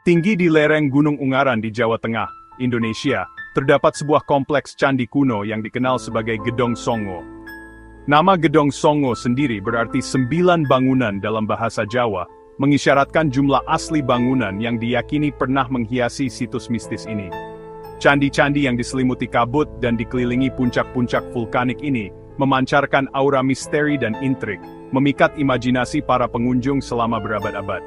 Tinggi di lereng Gunung Ungaran di Jawa Tengah, Indonesia, terdapat sebuah kompleks candi kuno yang dikenal sebagai Gedong Songo. Nama Gedong Songo sendiri berarti 9 bangunan dalam bahasa Jawa, mengisyaratkan jumlah asli bangunan yang diyakini pernah menghiasi situs mistis ini. Candi-candi yang diselimuti kabut dan dikelilingi puncak-puncak vulkanik ini, memancarkan aura misteri dan intrik, memikat imajinasi para pengunjung selama berabad-abad.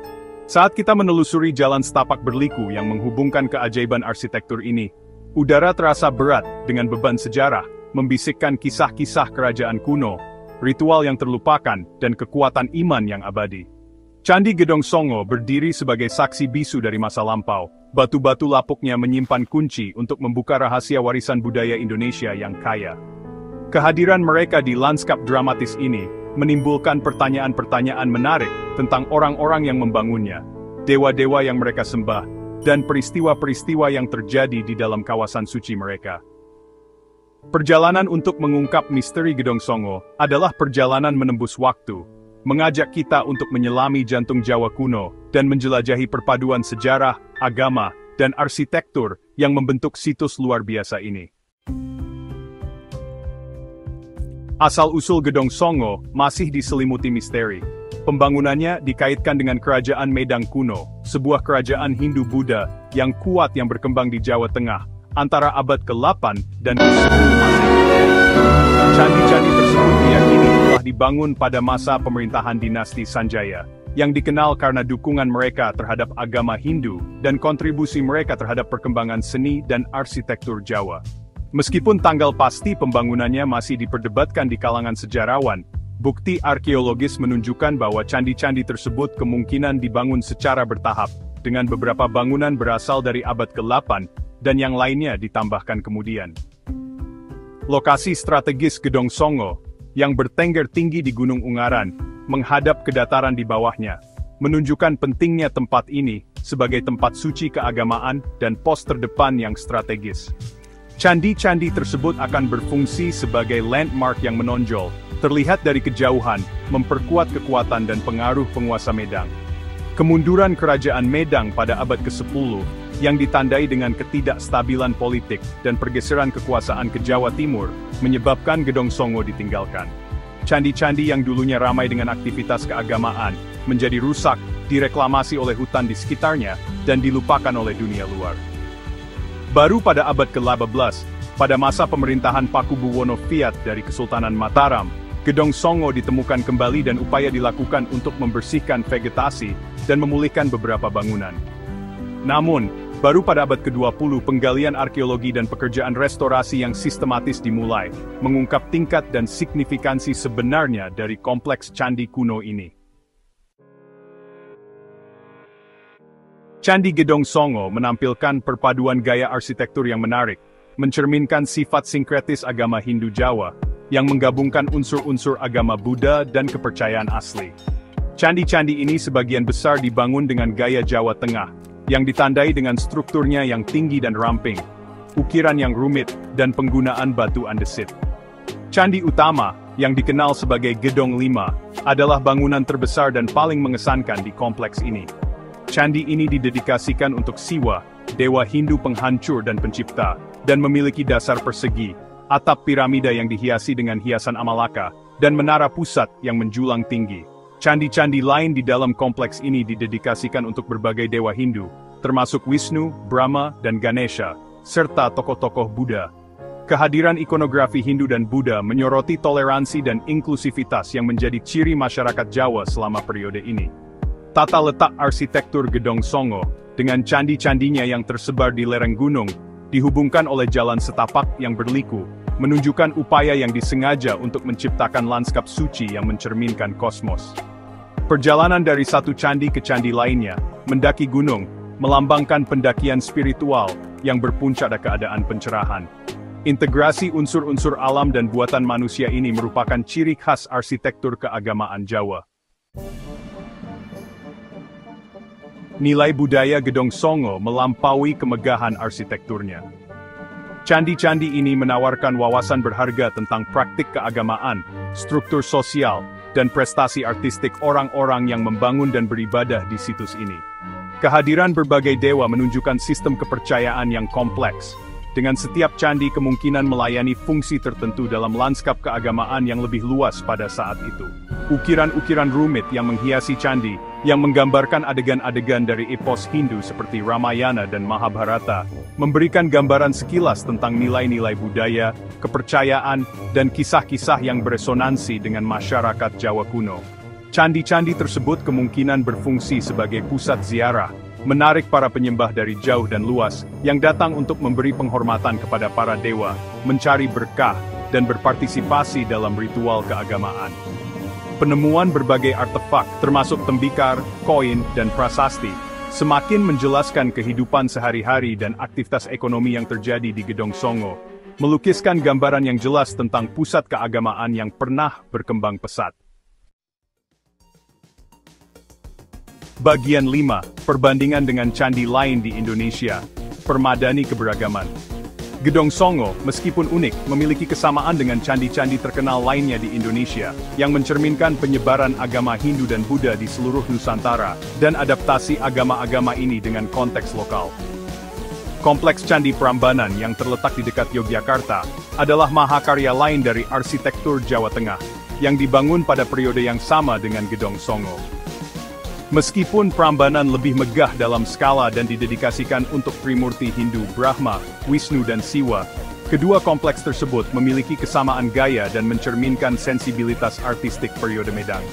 Saat kita menelusuri jalan setapak berliku yang menghubungkan keajaiban arsitektur ini, udara terasa berat dengan beban sejarah, membisikkan kisah-kisah kerajaan kuno, ritual yang terlupakan, dan kekuatan iman yang abadi. Candi Gedong Songo berdiri sebagai saksi bisu dari masa lampau. Batu-batu lapuknya menyimpan kunci untuk membuka rahasia warisan budaya Indonesia yang kaya. Kehadiran mereka di lanskap dramatis ini menimbulkan pertanyaan-pertanyaan menarik tentang orang-orang yang membangunnya, dewa-dewa yang mereka sembah, dan peristiwa-peristiwa yang terjadi di dalam kawasan suci mereka. Perjalanan untuk mengungkap misteri Gedong Songo adalah perjalanan menembus waktu, mengajak kita untuk menyelami jantung Jawa kuno dan menjelajahi perpaduan sejarah, agama, dan arsitektur yang membentuk situs luar biasa ini. Asal-usul Gedong Songo masih diselimuti misteri. Pembangunannya dikaitkan dengan kerajaan Medang kuno, sebuah kerajaan Hindu-Buddha yang kuat yang berkembang di Jawa Tengah, antara abad ke-8 dan ke-10 Masehi. Candi-candi tersebut diyakini telah dibangun pada masa pemerintahan dinasti Sanjaya, yang dikenal karena dukungan mereka terhadap agama Hindu dan kontribusi mereka terhadap perkembangan seni dan arsitektur Jawa. Meskipun tanggal pasti pembangunannya masih diperdebatkan di kalangan sejarawan, bukti arkeologis menunjukkan bahwa candi-candi tersebut kemungkinan dibangun secara bertahap, dengan beberapa bangunan berasal dari abad ke-8, dan yang lainnya ditambahkan kemudian. Lokasi strategis Gedong Songo, yang bertengger tinggi di Gunung Ungaran, menghadap ke dataran di bawahnya, menunjukkan pentingnya tempat ini sebagai tempat suci keagamaan dan pos terdepan yang strategis. Candi-candi tersebut akan berfungsi sebagai landmark yang menonjol, terlihat dari kejauhan, memperkuat kekuatan dan pengaruh penguasa Medang. Kemunduran kerajaan Medang pada abad ke-10, yang ditandai dengan ketidakstabilan politik dan pergeseran kekuasaan ke Jawa Timur, menyebabkan Gedong Songo ditinggalkan. Candi-candi yang dulunya ramai dengan aktivitas keagamaan, menjadi rusak, direklamasi oleh hutan di sekitarnya, dan dilupakan oleh dunia luar. Baru pada abad ke-18, pada masa pemerintahan Pakubuwono IV dari Kesultanan Mataram, Gedong Songo ditemukan kembali dan upaya dilakukan untuk membersihkan vegetasi dan memulihkan beberapa bangunan. Namun, baru pada abad ke-20 penggalian arkeologi dan pekerjaan restorasi yang sistematis dimulai, mengungkap tingkat dan signifikansi sebenarnya dari kompleks candi kuno ini. Candi Gedong Songo menampilkan perpaduan gaya arsitektur yang menarik, mencerminkan sifat sinkretis agama Hindu Jawa, yang menggabungkan unsur-unsur agama Buddha dan kepercayaan asli. Candi-candi ini sebagian besar dibangun dengan gaya Jawa Tengah, yang ditandai dengan strukturnya yang tinggi dan ramping, ukiran yang rumit, dan penggunaan batu andesit. Candi utama, yang dikenal sebagai Gedong 5, adalah bangunan terbesar dan paling mengesankan di kompleks ini. Candi ini didedikasikan untuk Siwa, dewa Hindu penghancur dan pencipta, dan memiliki dasar persegi, atap piramida yang dihiasi dengan hiasan amalaka, dan menara pusat yang menjulang tinggi. Candi-candi lain di dalam kompleks ini didedikasikan untuk berbagai dewa Hindu, termasuk Wisnu, Brahma, dan Ganesha, serta tokoh-tokoh Buddha. Kehadiran ikonografi Hindu dan Buddha menyoroti toleransi dan inklusivitas yang menjadi ciri masyarakat Jawa selama periode ini. Tata letak arsitektur Gedong Songo, dengan candi-candinya yang tersebar di lereng gunung, dihubungkan oleh jalan setapak yang berliku, menunjukkan upaya yang disengaja untuk menciptakan lanskap suci yang mencerminkan kosmos. Perjalanan dari satu candi ke candi lainnya, mendaki gunung, melambangkan pendakian spiritual yang berpuncak pada keadaan pencerahan. Integrasi unsur-unsur alam dan buatan manusia ini merupakan ciri khas arsitektur keagamaan Jawa. Nilai budaya Gedong Songo melampaui kemegahan arsitekturnya. Candi-candi ini menawarkan wawasan berharga tentang praktik keagamaan, struktur sosial, dan prestasi artistik orang-orang yang membangun dan beribadah di situs ini. Kehadiran berbagai dewa menunjukkan sistem kepercayaan yang kompleks, dengan setiap candi kemungkinan melayani fungsi tertentu dalam lanskap keagamaan yang lebih luas pada saat itu. Ukiran-ukiran rumit yang menghiasi candi, yang menggambarkan adegan-adegan dari epos Hindu seperti Ramayana dan Mahabharata, memberikan gambaran sekilas tentang nilai-nilai budaya, kepercayaan, dan kisah-kisah yang beresonansi dengan masyarakat Jawa kuno. Candi-candi tersebut kemungkinan berfungsi sebagai pusat ziarah, menarik para penyembah dari jauh dan luas, yang datang untuk memberi penghormatan kepada para dewa, mencari berkah, dan berpartisipasi dalam ritual keagamaan. Penemuan berbagai artefak, termasuk tembikar, koin, dan prasasti, semakin menjelaskan kehidupan sehari-hari dan aktivitas ekonomi yang terjadi di Gedong Songo, melukiskan gambaran yang jelas tentang pusat keagamaan yang pernah berkembang pesat. Bagian 5. Perbandingan dengan candi lain di Indonesia. Permadani keberagaman. Gedong Songo, meskipun unik, memiliki kesamaan dengan candi-candi terkenal lainnya di Indonesia, yang mencerminkan penyebaran agama Hindu dan Buddha di seluruh Nusantara, dan adaptasi agama-agama ini dengan konteks lokal. Kompleks Candi Prambanan yang terletak di dekat Yogyakarta, adalah mahakarya lain dari arsitektur Jawa Tengah, yang dibangun pada periode yang sama dengan Gedong Songo. Meskipun Prambanan lebih megah dalam skala dan didedikasikan untuk Trimurti Hindu Brahma, Wisnu dan Siwa, kedua kompleks tersebut memiliki kesamaan gaya dan mencerminkan sensibilitas artistik periode Medang.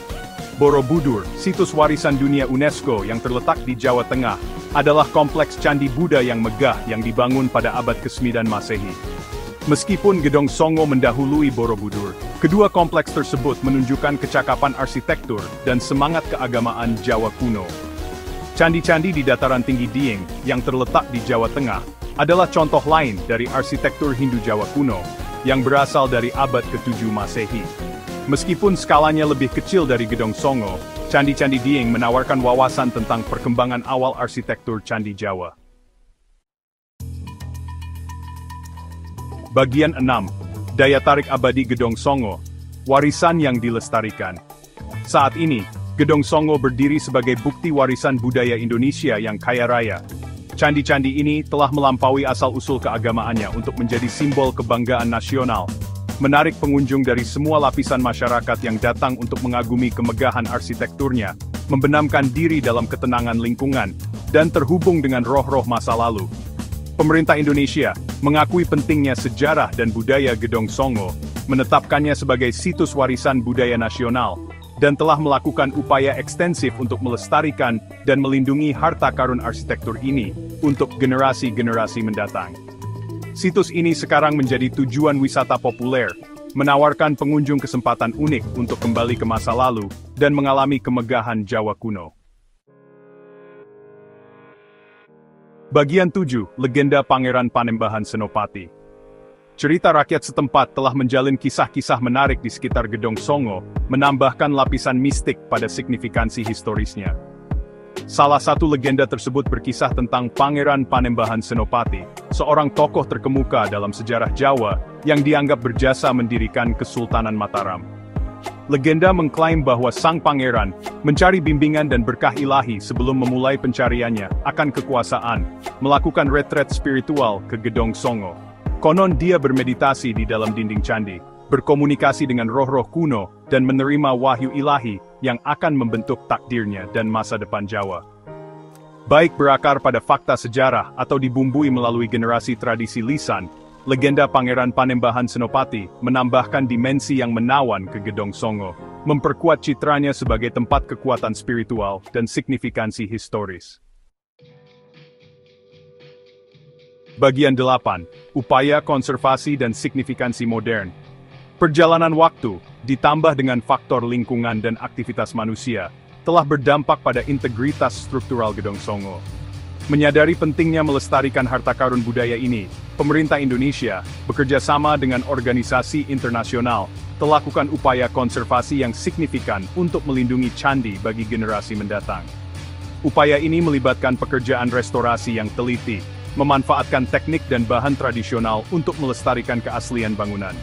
Borobudur, situs warisan dunia UNESCO yang terletak di Jawa Tengah, adalah kompleks candi Buddha yang megah yang dibangun pada abad ke-9 Masehi. Meskipun Gedong Songo mendahului Borobudur, kedua kompleks tersebut menunjukkan kecakapan arsitektur dan semangat keagamaan Jawa kuno. Candi-candi di dataran tinggi Dieng, yang terletak di Jawa Tengah, adalah contoh lain dari arsitektur Hindu Jawa kuno, yang berasal dari abad ke-7 Masehi. Meskipun skalanya lebih kecil dari Gedong Songo, candi-candi Dieng menawarkan wawasan tentang perkembangan awal arsitektur Candi Jawa. Bagian 6. Daya tarik abadi Gedong Songo, warisan yang dilestarikan. Saat ini, Gedong Songo berdiri sebagai bukti warisan budaya Indonesia yang kaya raya. Candi-candi ini telah melampaui asal-usul keagamaannya untuk menjadi simbol kebanggaan nasional, menarik pengunjung dari semua lapisan masyarakat yang datang untuk mengagumi kemegahan arsitekturnya, membenamkan diri dalam ketenangan lingkungan, dan terhubung dengan roh-roh masa lalu. Pemerintah Indonesia mengakui pentingnya sejarah dan budaya Gedong Songo, menetapkannya sebagai situs warisan budaya nasional, dan telah melakukan upaya ekstensif untuk melestarikan dan melindungi harta karun arsitektur ini untuk generasi-generasi mendatang. Situs ini sekarang menjadi tujuan wisata populer, menawarkan pengunjung kesempatan unik untuk kembali ke masa lalu dan mengalami kemegahan Jawa kuno. Bagian 7. Legenda Pangeran Panembahan Senopati. Cerita rakyat setempat telah menjalin kisah-kisah menarik di sekitar Gedong Songo, menambahkan lapisan mistik pada signifikansi historisnya. Salah satu legenda tersebut berkisah tentang Pangeran Panembahan Senopati, seorang tokoh terkemuka dalam sejarah Jawa, yang dianggap berjasa mendirikan Kesultanan Mataram. Legenda mengklaim bahwa sang pangeran mencari bimbingan dan berkah ilahi sebelum memulai pencariannya akan kekuasaan, melakukan retret spiritual ke Gedong Songo. Konon dia bermeditasi di dalam dinding candi, berkomunikasi dengan roh-roh kuno, dan menerima wahyu ilahi yang akan membentuk takdirnya dan masa depan Jawa. Baik berakar pada fakta sejarah atau dibumbui melalui generasi tradisi lisan, legenda Pangeran Panembahan Senopati menambahkan dimensi yang menawan ke Gedong Songo, memperkuat citranya sebagai tempat kekuatan spiritual dan signifikansi historis. Bagian 8. Upaya konservasi dan signifikansi modern. Perjalanan waktu, ditambah dengan faktor lingkungan dan aktivitas manusia, telah berdampak pada integritas struktural Gedong Songo. Menyadari pentingnya melestarikan harta karun budaya ini, pemerintah Indonesia, bekerja sama dengan organisasi internasional, telah melakukan upaya konservasi yang signifikan untuk melindungi candi bagi generasi mendatang. Upaya ini melibatkan pekerjaan restorasi yang teliti, memanfaatkan teknik dan bahan tradisional untuk melestarikan keaslian bangunan.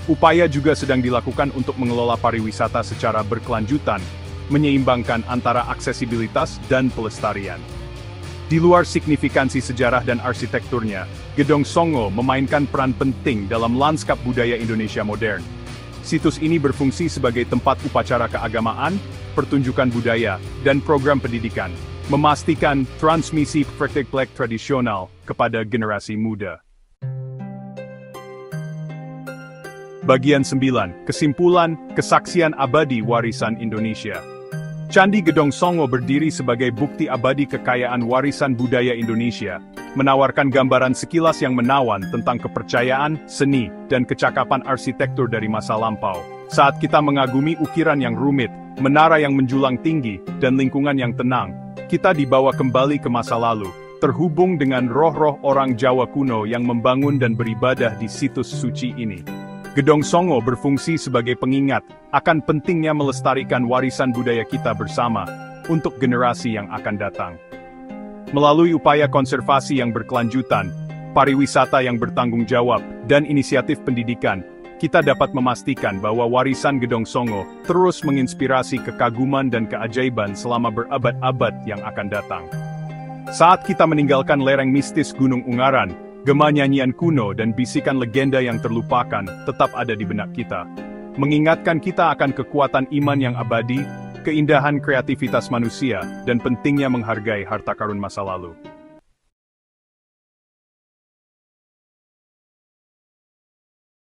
Upaya juga sedang dilakukan untuk mengelola pariwisata secara berkelanjutan, menyeimbangkan antara aksesibilitas dan pelestarian. Di luar signifikansi sejarah dan arsitekturnya, Gedong Songo memainkan peran penting dalam lanskap budaya Indonesia modern. Situs ini berfungsi sebagai tempat upacara keagamaan, pertunjukan budaya, dan program pendidikan, memastikan transmisi praktik tradisional kepada generasi muda. Bagian 9. Kesimpulan, kesaksian abadi warisan Indonesia. Candi Gedong Songo berdiri sebagai bukti abadi kekayaan warisan budaya Indonesia, menawarkan gambaran sekilas yang menawan tentang kepercayaan, seni, dan kecakapan arsitektur dari masa lampau. Saat kita mengagumi ukiran yang rumit, menara yang menjulang tinggi, dan lingkungan yang tenang, kita dibawa kembali ke masa lalu, terhubung dengan roh-roh orang Jawa kuno yang membangun dan beribadah di situs suci ini. Gedong Songo berfungsi sebagai pengingat akan pentingnya melestarikan warisan budaya kita bersama untuk generasi yang akan datang. Melalui upaya konservasi yang berkelanjutan, pariwisata yang bertanggung jawab, dan inisiatif pendidikan, kita dapat memastikan bahwa warisan Gedong Songo terus menginspirasi kekaguman dan keajaiban selama berabad-abad yang akan datang. Saat kita meninggalkan lereng mistis Gunung Ungaran, gema nyanyian kuno dan bisikan legenda yang terlupakan tetap ada di benak kita, mengingatkan kita akan kekuatan iman yang abadi, keindahan kreativitas manusia, dan pentingnya menghargai harta karun masa lalu.